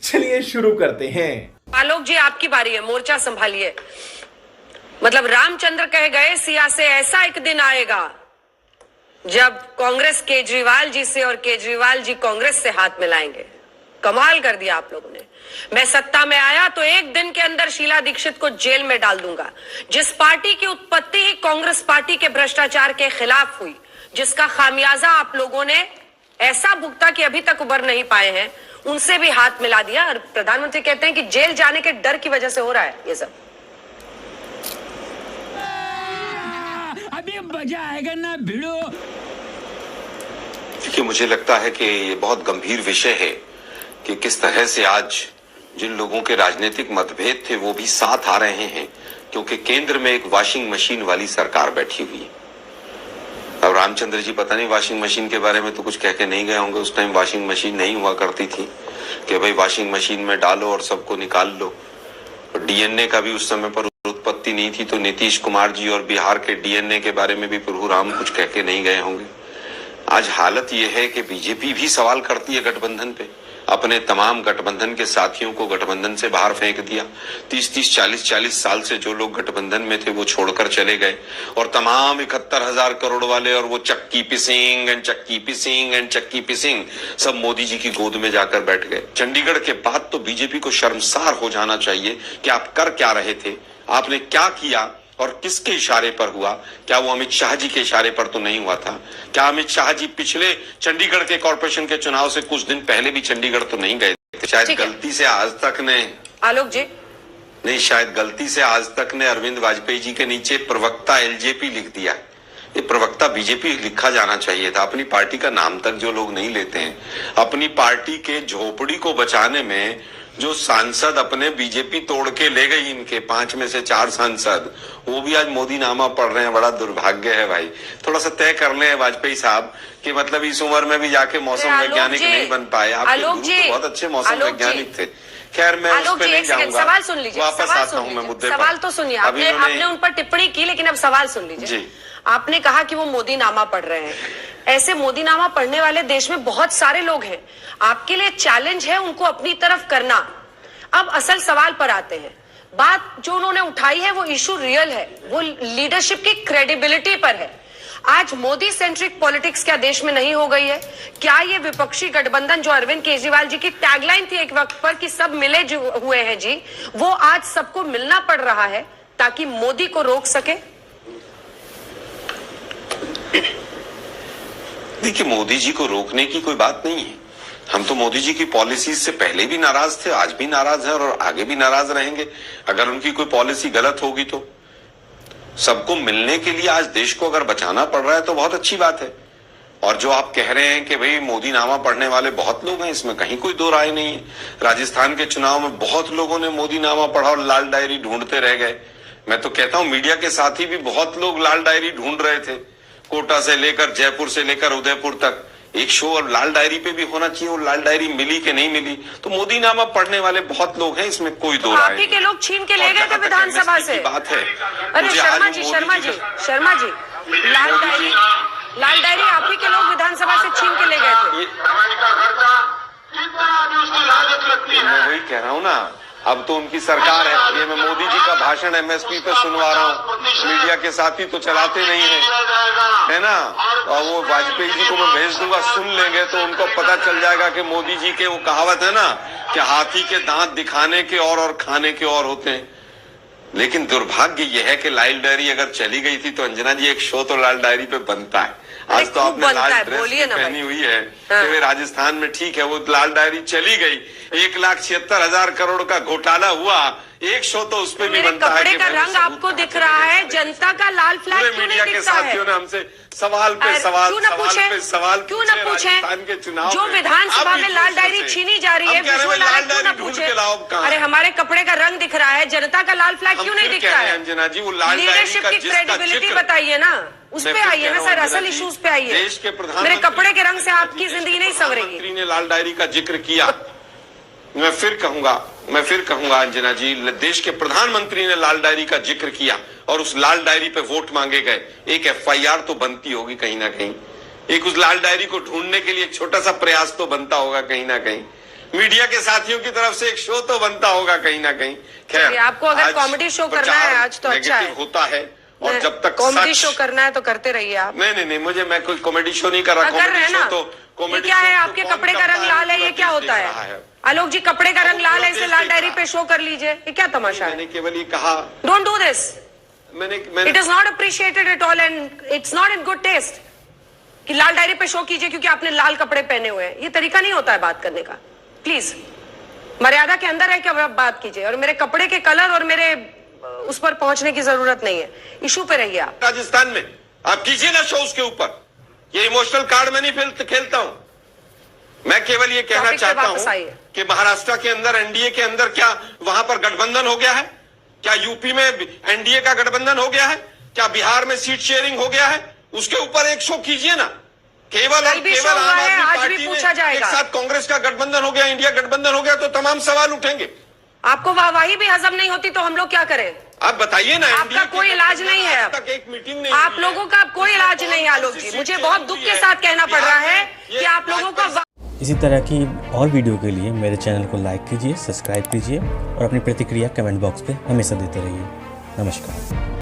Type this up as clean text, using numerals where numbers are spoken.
चलिए शुरू करते हैं। आलोक जी, आपकी बारी है, मोर्चा संभालिए। मतलब रामचंद्र कह गए सिया से ऐसा एक दिन आएगा जब कांग्रेस केजरीवाल जी से और केजरीवाल जी कांग्रेस से हाथ मिलाएंगे। कमाल कर दिया आप लोगों ने। मैं सत्ता में आया तो एक दिन के अंदर शीला दीक्षित को जेल में डाल दूंगा। जिस पार्टी की उत्पत्ति ही कांग्रेस पार्टी के भ्रष्टाचार के खिलाफ हुई, जिसका खामियाजा आप लोगों ने ऐसा भुगता कि अभी तक उबर नहीं पाए हैं, उनसे भी हाथ मिला दिया। और प्रधानमंत्री कहते हैं कि जेल जाने के डर की वजह से हो रहा है ये सब। अभी मजा आएगा ना भिड़ो। क्योंकि मुझे लगता है कि ये बहुत गंभीर विषय है कि किस तरह से आज जिन लोगों के राजनीतिक मतभेद थे वो भी साथ आ रहे हैं, क्योंकि केंद्र में एक वॉशिंग मशीन वाली सरकार बैठी हुई है। अब रामचंद्र जी पता नहीं वॉशिंग मशीन के बारे में तो कुछ कह के नहीं गए होंगे। उस टाइम वॉशिंग मशीन नहीं हुआ करती थी कि भाई वॉशिंग मशीन में डालो और सबको निकाल लो। डीएनए का भी उस समय पर उत्पत्ति नहीं थी, तो नीतीश कुमार जी और बिहार के डीएनए के बारे में भी प्रभु राम कुछ कह के नहीं गए होंगे। आज हालत यह है कि बीजेपी भी सवाल करती है गठबंधन पे। अपने तमाम गठबंधन के साथियों को गठबंधन से बाहर फेंक दिया। 30-30, 40-40 साल से जो लोग गठबंधन में थे वो छोड़कर चले गए, और तमाम 71,000 करोड़ वाले और वो चक्की पिसिंग एंड चक्की पिसिंग एंड चक्की पिसिंग सब मोदी जी की गोद में जाकर बैठ गए। चंडीगढ़ के बाद तो बीजेपी को शर्मसार हो जाना चाहिए कि आप कर क्या रहे थे, आपने क्या किया और किसके इशारे पर हुआ। क्या वो अमित शाह जी के इशारे पर तो नहीं हुआ था? क्या अमित शाह जी पिछले चंडीगढ़ के कॉर्पोरेशन के चुनाव से कुछ दिन पहले भी चंडीगढ़ तो नहीं गए थे? शायद गलती से आज तक ने आलोक जी नहीं, शायद गलती से आज तक ने अरविंद वाजपेयी जी के नीचे प्रवक्ता एलजेपी लिख दिया। ये प्रवक्ता बीजेपी लिखा जाना चाहिए था। अपनी पार्टी का नाम तक जो लोग नहीं लेते हैं, अपनी पार्टी के झोपड़ी को बचाने में जो सांसद अपने बीजेपी तोड़ के ले गई, इनके 5 में से 4 सांसद, वो भी आज मोदी नामा पढ़ रहे हैं। बड़ा दुर्भाग्य है भाई। थोड़ा सा तय कर ले वाजपेयी साहब कि मतलब इस उम्र में भी जाके मौसम वैज्ञानिक नहीं बन पाए। आपके गुरु तो बहुत अच्छे मौसम वैज्ञानिक थे। खैर मैं उस पे नहीं जाऊंगा। सवाल सुन लीजिए, वापस आता हूँ मैं मुद्दे पर। सवाल तो सुनिए। आपने उन पर टिप्पणी की, लेकिन अब सवाल सुन लीजिए। आपने कहा कि वो मोदी नामा पढ़ रहे हैं। ऐसे मोदी नामा पढ़ने वाले देश में बहुत सारे लोग हैं। आपके लिए चैलेंज है उनको अपनी तरफ करना। अब असल सवाल पर आते हैं। बात जो उन्होंने उठाई है वो इशू रियल है, वो लीडरशिप की क्रेडिबिलिटी पर है। आज मोदी सेंट्रिक पॉलिटिक्स क्या देश में नहीं हो गई है? क्या ये विपक्षी गठबंधन जो अरविंद केजरीवाल जी की टैगलाइन थी एक वक्त पर कि सब मिले हुए हैं जी, वो आज सबको मिलना पड़ रहा है ताकि मोदी को रोक सके? देखिए, मोदी जी को रोकने की कोई बात नहीं है। हम तो मोदी जी की पॉलिसी से पहले भी नाराज थे, आज भी नाराज हैं और आगे भी नाराज रहेंगे। अगर उनकी कोई पॉलिसी गलत होगी तो सबको मिलने के लिए आज देश को अगर बचाना पड़ रहा है तो बहुत अच्छी बात है। और जो आप कह रहे हैं कि भाई मोदी नामा पढ़ने वाले बहुत लोग हैं, इसमें कहीं कोई दो राय नहीं है। राजस्थान के चुनाव में बहुत लोगों ने मोदी नामा पढ़ा और लाल डायरी ढूंढते रह गए। मैं तो कहता हूं मीडिया के साथी भी बहुत लोग लाल डायरी ढूंढ रहे थे। कोटा से लेकर जयपुर से लेकर उदयपुर तक एक शो और लाल डायरी पे भी होना चाहिए। और लाल डायरी मिली कि नहीं मिली, तो मोदी नामा पढ़ने वाले बहुत लोग हैं, इसमें कोई दो राय नहीं। के लोग छीन के ले गए थे विधानसभा से। बात है। अरे शर्मा जी, लाल डायरी आप ही के लोग विधानसभा से छीन के ले गए थे। मैं वही कह रहा हूँ ना, अब तो उनकी सरकार है। ये मैं मोदी जी का भाषण एमएसपी पे सुनवा रहा हूँ, मीडिया के साथी तो चलाते नहीं है ना। और वो वाजपेयी जी को मैं भेज दूंगा, सुन लेंगे तो उनको पता चल जाएगा कि मोदी जी के वो कहावत है ना कि हाथी के दांत दिखाने के और खाने के और होते हैं। लेकिन दुर्भाग्य यह है कि लाल डायरी अगर चली गई थी तो अंजना जी एक शो तो लाल डायरी पे बनता है। आज तो आपने लाल ड्रेस पहनी हुई है कि राजस्थान में ठीक है, वो लाल डायरी चली गई। 1,76,000 करोड़ का घोटाला हुआ, एक शो तो उसपे भी बनता है। कपड़े का रंग आपको दिख रहा है, जनता का लाल फ्लैग क्यों नहीं दिखता है? साथियों ने हमसे सवाल पे सवाल क्यों न पूछे? जो विधानसभा में लाल डायरी छीनी जा रही है, क्यों न पूछे? अरे हमारे कपड़े का रंग दिख रहा है, जनता का लाल फ्लैग क्यों नहीं दिख रहा है? अंजना जी, वो लाल लीडरशिप की क्रेडिबिलिटी बताइए ना, उस पे आइए ना सर, असल इश्यूज पे आइए। देश के प्रधानमंत्री मेरे कपड़े के रंग से आपकी जिंदगी नहीं संवरेगी। ने लाल डायरी का जिक्र किया। मैं फिर कहूंगा अंजना जी, देश के प्रधानमंत्री ने लाल डायरी का जिक्र किया और उस लाल डायरी पे वोट मांगे गए। एक एफआईआर तो बनती होगी कहीं ना कहीं, एक उस लाल डायरी को ढूंढने के लिए एक छोटा सा प्रयास तो बनता होगा कहीं ना कहीं। मीडिया के साथियों की तरफ से एक शो तो बनता होगा कहीं ना कहीं। खैर, आपको अगर कॉमेडी शो करना है आज तो अच्छा है, होता है। और जब तक कॉमेडी शो करना है तो करते रहिए आप। नहीं, मैं कोई कॉमेडी शो नहीं कर रहा। कर रहे हैं ना, तो क्या है, आपके कपड़े का रंग लाल है, ये क्या होता है? आलोक जी, कपड़े का रंग लाल है, इसे लाल डायरी पे शो कर लीजिए, ये क्या तमाशा है? मैंने केवल ये कहा, डोंट डू दिस, मैंने it is not appreciated at all and it's not in good taste कि लाल डायरी पे शो कीजिए क्योंकि आपने लाल कपड़े पहने हुए हैं। ये तरीका नहीं होता है बात करने का। प्लीज मर्यादा के अंदर है कि आप बात कीजिए, और मेरे कपड़े के कलर और मेरे उस पर पहुंचने की जरूरत नहीं है। इशू पे रहिए आप। राजस्थान में आप कीजिए ना शो उसके ऊपर, ये इमोशनल कार्ड में नहीं खेलता हूं मैं। केवल ये कहना चाहता हूं कि महाराष्ट्र के अंदर एनडीए के अंदर क्या वहां पर गठबंधन हो गया है? क्या यूपी में एनडीए का गठबंधन हो गया है? क्या बिहार में सीट शेयरिंग हो गया है? उसके ऊपर एक शो कीजिए ना। केवल और केवल आम आदमी पार्टी में एक साथ कांग्रेस का गठबंधन हो गया, इंडिया गठबंधन हो गया, तो तमाम सवाल उठेंगे। आपको वाहवाही भी हजम नहीं होती तो हम लोग क्या करें? आप बताइए ना। आपका कोई इलाज नहीं है, एक मीटिंग नहीं, आप लोगों का कोई इलाज नहीं है आलोक जी। मुझे बहुत दुख के साथ कहना पड़ रहा है कि आप लोगों का। इसी तरह की और वीडियो के लिए मेरे चैनल को लाइक कीजिए, सब्सक्राइब कीजिए और अपनी प्रतिक्रिया कमेंट बॉक्स पे हमेशा देते रहिए। नमस्कार।